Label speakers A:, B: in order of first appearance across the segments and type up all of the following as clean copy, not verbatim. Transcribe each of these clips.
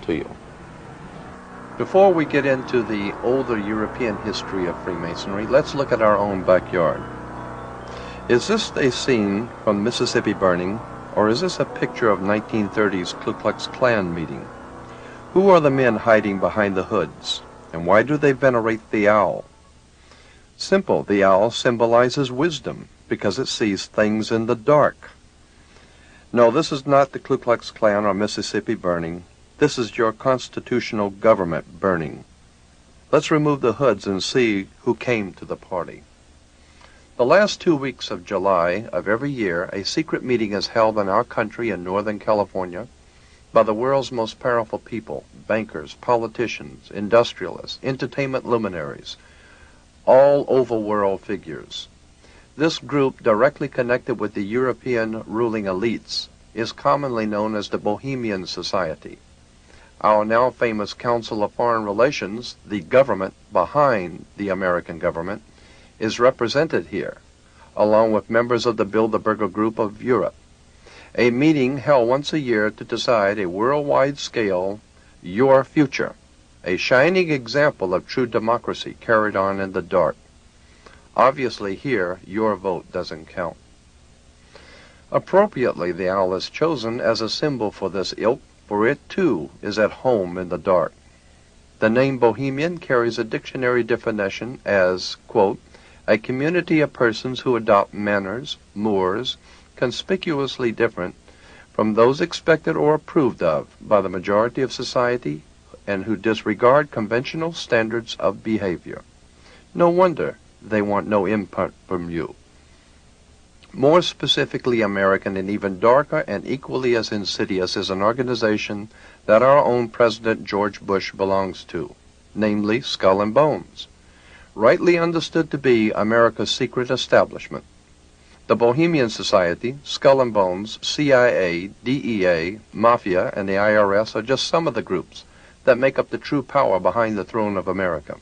A: to you. Before we get into the older European history of Freemasonry, let's look at our own backyard. Is this a scene from Mississippi Burning, or is this a picture of 1930s Ku Klux Klan meeting? Who are the men hiding behind the hoods, and why do they venerate the owl? Simple, the owl symbolizes wisdom because it sees things in the dark. No, this is not the Ku Klux Klan or Mississippi Burning. This is your constitutional government burning. Let's remove the hoods and see who came to the party. The last 2 weeks of July of every year, a secret meeting is held in our country in Northern California by the world's most powerful people, bankers, politicians, industrialists, entertainment luminaries, all overworld figures. This group, directly connected with the European ruling elites, is commonly known as the Bohemian Society. Our now famous Council of Foreign Relations, the government behind the American government, is represented here, along with members of the Bilderberger Group of Europe. A meeting held once a year to decide a worldwide scale, your future, a shining example of true democracy carried on in the dark. Obviously here, your vote doesn't count. Appropriately, the owl is chosen as a symbol for this ilk, for it too is at home in the dark. The name Bohemian carries a dictionary definition as, quote, a community of persons who adopt manners, mores, conspicuously different from those expected or approved of by the majority of society and who disregard conventional standards of behavior. No wonder they want no input from you. More specifically American and even darker and equally as insidious is an organization that our own President George Bush belongs to, namely Skull and Bones, rightly understood to be America's secret establishment. The Bohemian Society, Skull and Bones, CIA, DEA, Mafia, and the IRS are just some of the groups that make up the true power behind the throne of America.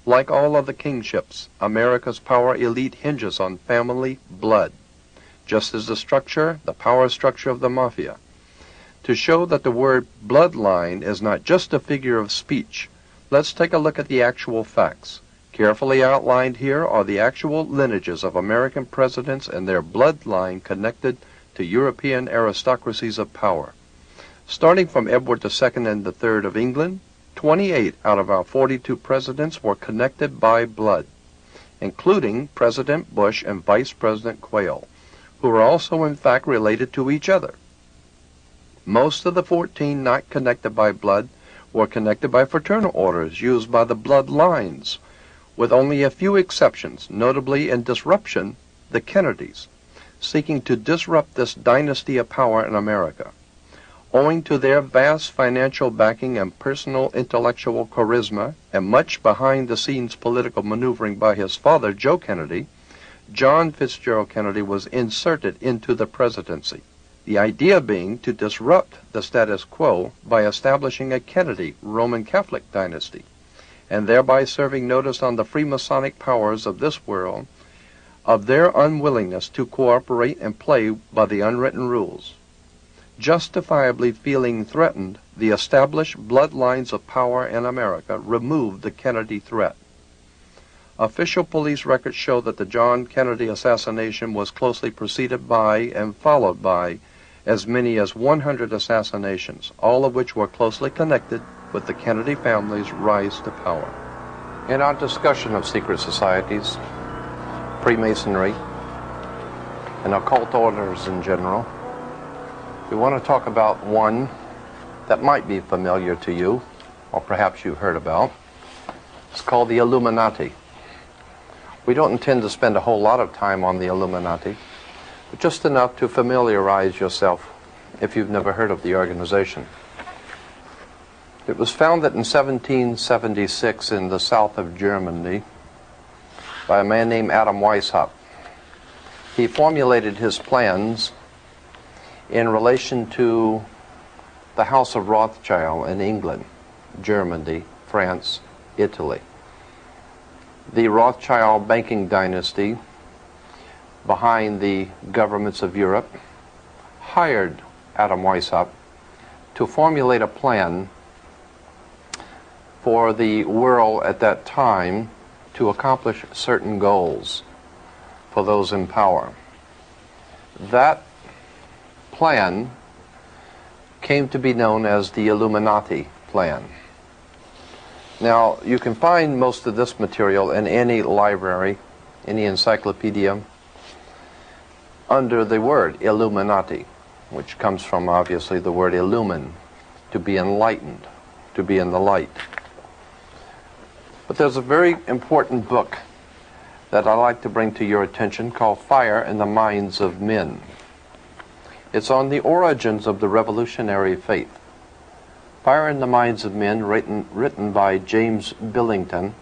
A: Like all other kingships, America's power elite hinges on family blood, just as the power structure of the Mafia. To show that the word bloodline is not just a figure of speech, let's take a look at the actual facts. Carefully outlined here are the actual lineages of American presidents and their bloodline connected to European aristocracies of power. Starting from Edward II and III of England, 28 out of our 42 presidents were connected by blood, including President Bush and Vice President Quayle, who were also in fact related to each other. Most of the 14 not connected by blood were connected by fraternal orders used by the bloodlines, with only a few exceptions, notably in disruption, the Kennedys, seeking to disrupt this dynasty of power in America. Owing to their vast financial backing and personal intellectual charisma and much behind-the-scenes political maneuvering by his father, Joe Kennedy, John Fitzgerald Kennedy was inserted into the presidency, the idea being to disrupt the status quo by establishing a Kennedy Roman Catholic dynasty, and thereby serving notice on the Freemasonic powers of this world of their unwillingness to cooperate and play by the unwritten rules. Justifiably feeling threatened, the established bloodlines of power in America removed the Kennedy threat. Official police records show that the John Kennedy assassination was closely preceded by and followed by as many as 100 assassinations, all of which were closely connected with the Kennedy family's rise to power. In our discussion of secret societies, Freemasonry, and occult orders in general, we want to talk about one that might be familiar to you, or perhaps you've heard about. It's called the Illuminati. We don't intend to spend a whole lot of time on the Illuminati, but just enough to familiarize yourself if you've never heard of the organization. It was founded in 1776 in the south of Germany by a man named Adam Weishaupt. He formulated his plans in relation to the House of Rothschild in England, Germany, France, Italy. The Rothschild banking dynasty behind the governments of Europe hired Adam Weishaupt to formulate a plan for the world at that time to accomplish certain goals for those in power. That plan came to be known as the Illuminati plan. Now, you can find most of this material in any library, any encyclopedia, under the word Illuminati, which comes from, obviously, the word illumine, to be enlightened, to be in the light. But there's a very important book that I'd like to bring to your attention called Fire in the Minds of Men. It's on the origins of the revolutionary faith. Fire in the Minds of Men, written by James Billington,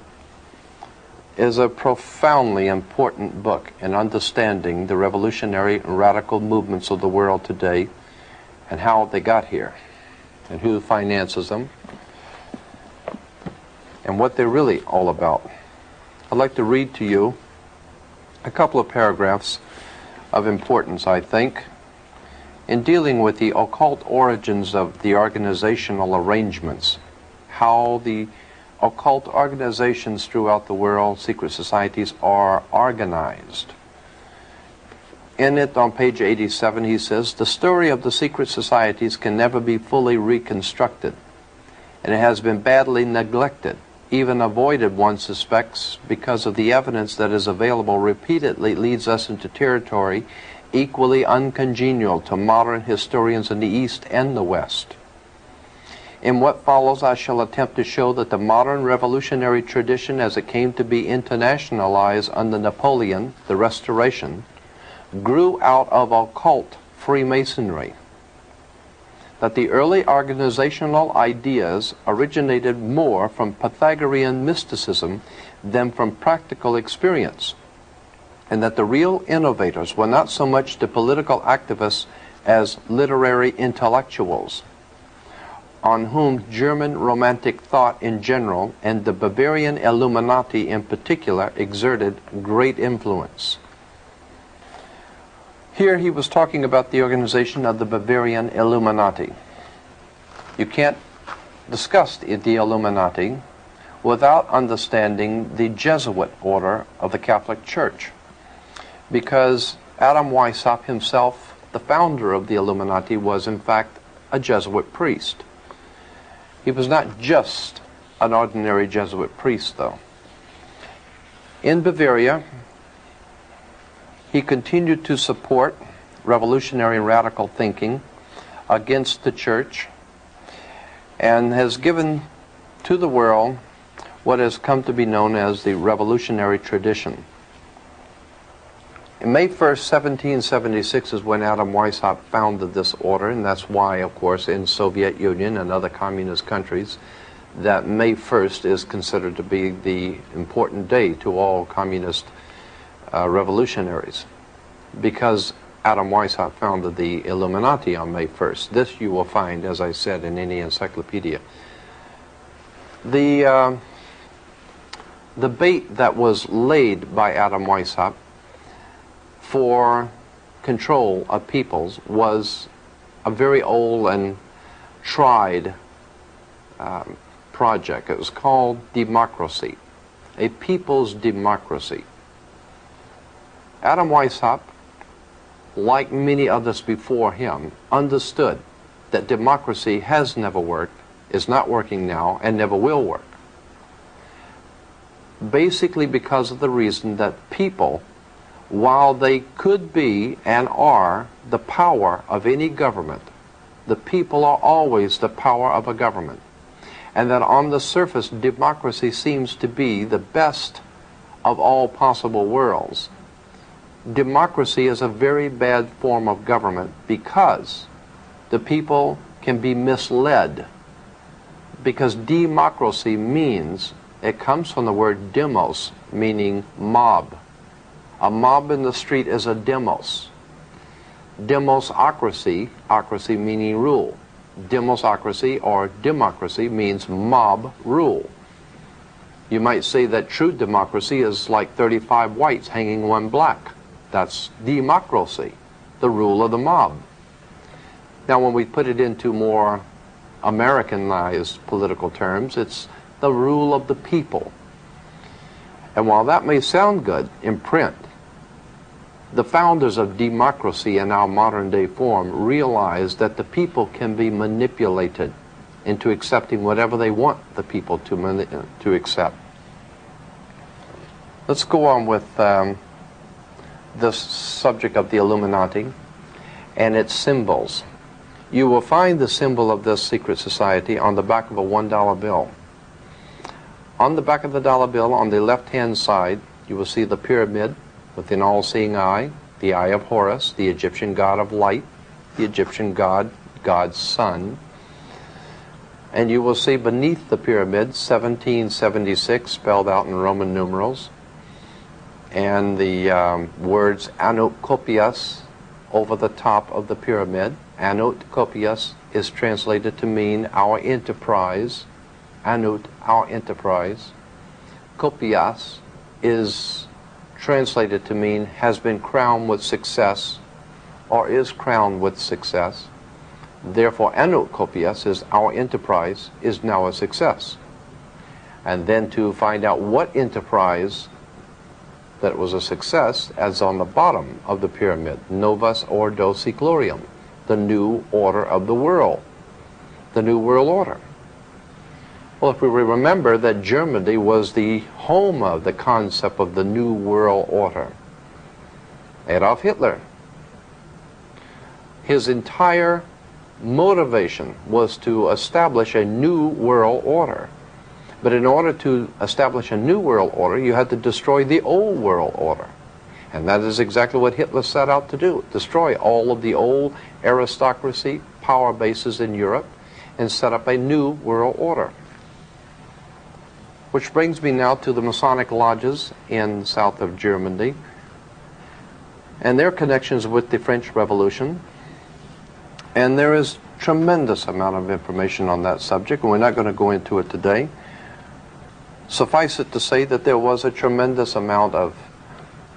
A: is a profoundly important book in understanding the revolutionary and radical movements of the world today and how they got here and who finances them and what they're really all about. I'd like to read to you a couple of paragraphs of importance, I think, in dealing with the occult origins of the organizational arrangements, how the occult organizations throughout the world, secret societies, are organized. In it, on page 87, he says, "The story of the secret societies can never be fully reconstructed, and it has been badly neglected, even avoided, one suspects, because of the evidence that is available repeatedly leads us into territory equally uncongenial to modern historians in the East and the West. In what follows, I shall attempt to show that the modern revolutionary tradition as it came to be internationalized under Napoleon, the Restoration, grew out of occult Freemasonry, that the early organizational ideas originated more from Pythagorean mysticism than from practical experience, and that the real innovators were not so much the political activists as literary intellectuals, on whom German Romantic thought in general and the Bavarian Illuminati in particular exerted great influence." Here he was talking about the organization of the Bavarian Illuminati. You can't discuss the Illuminati without understanding the Jesuit order of the Catholic Church, because Adam Weishaupt himself, the founder of the Illuminati, was in fact a Jesuit priest. He was not just an ordinary Jesuit priest, though. In Bavaria, he continued to support revolutionary and radical thinking against the church and has given to the world what has come to be known as the revolutionary tradition. May 1st, 1776 is when Adam Weishaupt founded this order, and that's why, of course, in Soviet Union and other communist countries, that May 1st is considered to be the important day to all communist revolutionaries, because Adam Weishaupt founded the Illuminati on May 1st. This you will find, as I said, in any encyclopedia. The bait that was laid by Adam Weishaupt for control of peoples was a very old and tried project. It was called democracy, a people's democracy. Adam Weishaupt, like many others before him, understood that democracy has never worked, is not working now, and never will work. Basically because of the reason that people, while they could be and are the power of any government, the people are always the power of a government. And that on the surface, democracy seems to be the best of all possible worlds. Democracy is a very bad form of government because the people can be misled. Because democracy means, it comes from the word demos, meaning mob. A mob in the street is a demos. Demosocracy, ocracy meaning rule. Demosocracy or democracy means mob rule. You might say that true democracy is like 35 whites hanging one black. That's democracy, the rule of the mob. Now when we put it into more Americanized political terms, it's the rule of the people. And while that may sound good in print, the founders of democracy in our modern day form realized that the people can be manipulated into accepting whatever they want the people to accept. Let's go on with this subject of the Illuminati and its symbols. You will find the symbol of this secret society on the back of a $1 bill. On the back of the dollar bill, on the left-hand side, you will see the pyramid with an all-seeing eye, the eye of Horus, the Egyptian god of light, the Egyptian god, God's son. And you will see beneath the pyramid 1776 spelled out in Roman numerals, and the words Anokopias over the top of the pyramid. Anokopias is translated to mean our enterprise. Anut, our enterprise. Kopias is translated to mean has been crowned with success or is crowned with success. Therefore, Anokopias is our enterprise is now a success. And then to find out what enterprise that was a success, as on the bottom of the pyramid, Novus Ordo Seclorum, the new order of the world, the new world order. Well, if we remember that Germany was the home of the concept of the new world order, Adolf Hitler, his entire motivation was to establish a new world order. But in order to establish a new world order, you had to destroy the old world order. And that is exactly what Hitler set out to do, destroy all of the old aristocracy, power bases in Europe, and set up a new world order. Which brings me now to the Masonic lodges in south of Germany and their connections with the French Revolution. And there is tremendous amount of information on that subject, and we're not going to go into it today. Suffice it to say that there was a tremendous amount of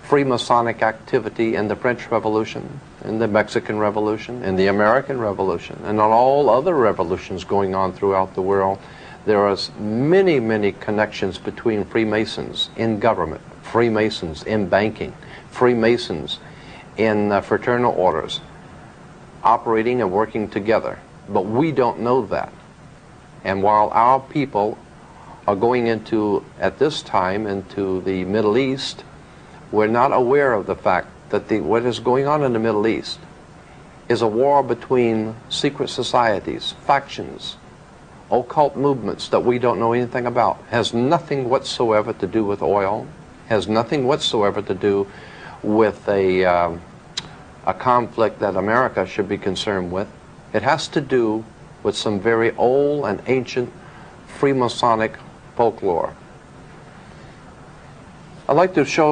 A: Freemasonic activity in the French Revolution, in the Mexican Revolution, in the American Revolution, and on all other revolutions going on throughout the world. There are many, many connections between Freemasons in government, Freemasons in banking, Freemasons in fraternal orders, operating and working together. But we don't know that. And while our people are going into, at this time, into the Middle East, we're not aware of the fact that what is going on in the Middle East is a war between secret societies, factions, occult movements that we don't know anything about. Has nothing whatsoever to do with oil, has nothing whatsoever to do with a conflict that America should be concerned with. It has to do with some very old and ancient Freemasonic folklore. I'd like to show